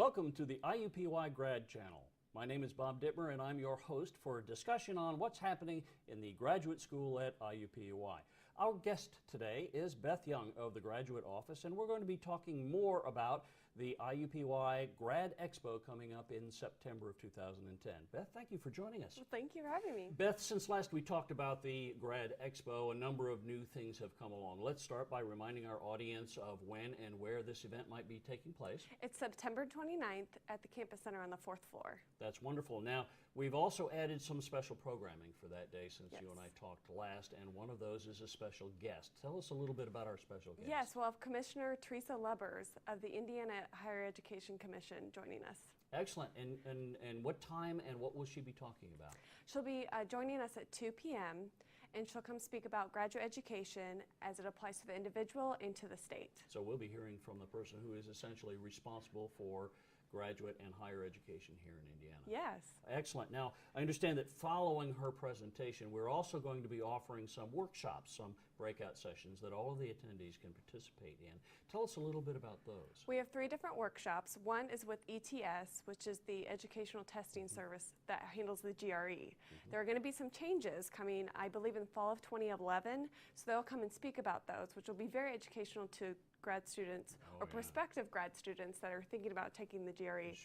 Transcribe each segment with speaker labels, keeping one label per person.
Speaker 1: Welcome to the IUPUI Grad Channel. My name is Bob Dittmer and I'm your host for a discussion on what's happening in the graduate school at IUPUI. Our guest today is Beth Young of the Graduate Office, and we're going to be talking more about the IUPUI Grad Expo coming up in September of 2010. Beth, thank you for joining us.
Speaker 2: Well, thank you for having me.
Speaker 1: Beth, since last we talked about the Grad Expo, a number of new things have come along. Let's start by reminding our audience of when and where this event might be taking place.
Speaker 2: It's September 29th at the Campus Center on the 4th floor.
Speaker 1: That's wonderful. Now, we've also added some special programming for that day since
Speaker 2: Yes.
Speaker 1: you and I talked last, and one of those is a special guest. Tell us a little bit about our special guest.
Speaker 2: Yes, we'll have Commissioner Teresa Lubbers of the Indiana Higher Education Commission joining us.
Speaker 1: Excellent. And what time and what will she be talking about?
Speaker 2: She'll be joining us at 2 p.m. and she'll come speak about graduate education as it applies to the individual and to the state.
Speaker 1: So we'll be hearing from the person who is essentially responsible for graduate and higher education here in Indiana.
Speaker 2: Yes.
Speaker 1: Excellent. Now, I understand that following her presentation, we're also going to be offering some workshops, some breakout sessions that all of the attendees can participate in. Tell us a little bit about those.
Speaker 2: We have 3 different workshops. One is with ETS, which is the educational testing service that handles the GRE. There are going to be some changes coming, I believe, in fall of 2011, so they'll come and speak about those, which will be very educational to grad students or prospective grad students that are thinking about taking the GRE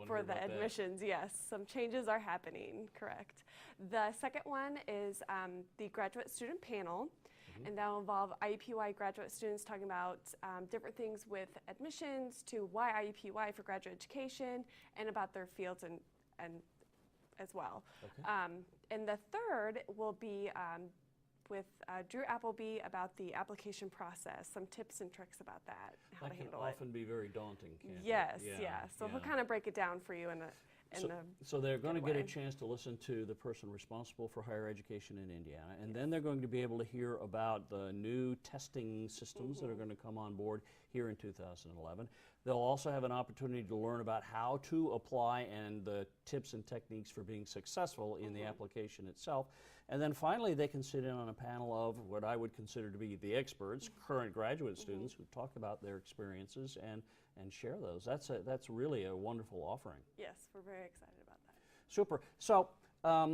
Speaker 2: for the admissions. Yes, some changes are happening, correct. The second one is the graduate student panel, and that will involve IUPUI graduate students talking about different things with admissions to why IUPUI for graduate education and about their fields and as well.
Speaker 1: Okay.
Speaker 2: And the third will be with Drew Appleby about the application process, some tips and tricks about that, how to handle it.
Speaker 1: That can often be very daunting, can't it?
Speaker 2: Yes, yeah. So he'll kind of break it down for you in
Speaker 1: So they're going to get a chance to listen to the person responsible for higher education in Indiana, and then they're going to be able to hear about the new testing systems that are going to come on board here in 2011. They'll also have an opportunity to learn about how to apply and the tips and techniques for being successful in the application itself. And then finally, they can sit in on a panel of what I would consider to be the experts, current graduate students who talk about their experiences and share those. That's really a wonderful offering.
Speaker 2: Yes, we're very excited about that.
Speaker 1: Super. So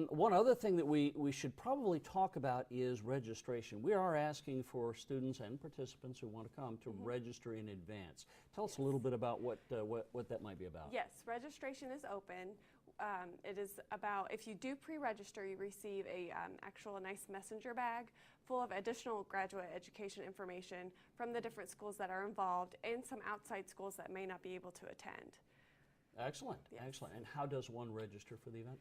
Speaker 1: one other thing that we should probably talk about is registration. We are asking for students and participants who want to come to register in advance. Tell us a little bit about what that might be about.
Speaker 2: Yes, registration is open. It is about, if you do pre-register, you receive a nice messenger bag full of additional graduate education information from the different schools that are involved and some outside schools that may not be able to attend.
Speaker 1: Excellent,
Speaker 2: yes.
Speaker 1: Excellent. And how does one register for the event?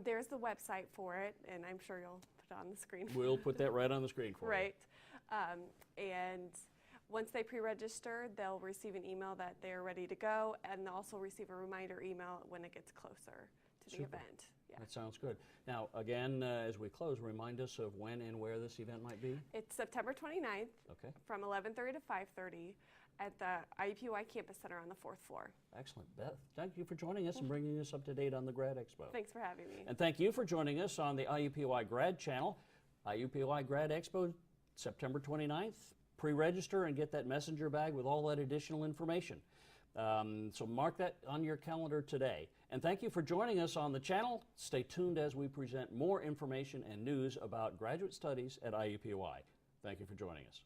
Speaker 2: There's the website for it, and I'm sure you'll put it on the screen.
Speaker 1: We'll put that right on the screen for you.
Speaker 2: Right. And once they pre-register, they'll receive an email that they're ready to go, and they'll also receive a reminder email when it gets closer to the event. Yeah.
Speaker 1: That sounds good. Now, again, as we close, remind us of when and where this event might be.
Speaker 2: It's September 29th from 11:30 to 5:30 at the IUPUI Campus Center on the 4th floor.
Speaker 1: Excellent. Beth, thank you for joining us and bringing us up to date on the Grad Expo.
Speaker 2: Thanks for having me.
Speaker 1: And thank you for joining us on the IUPUI Grad Channel. IUPUI Grad Expo, September 29th. Pre-register and get that messenger bag with all that additional information. So mark that on your calendar today. And thank you for joining us on the channel. Stay tuned as we present more information and news about graduate studies at IUPUI. Thank you for joining us.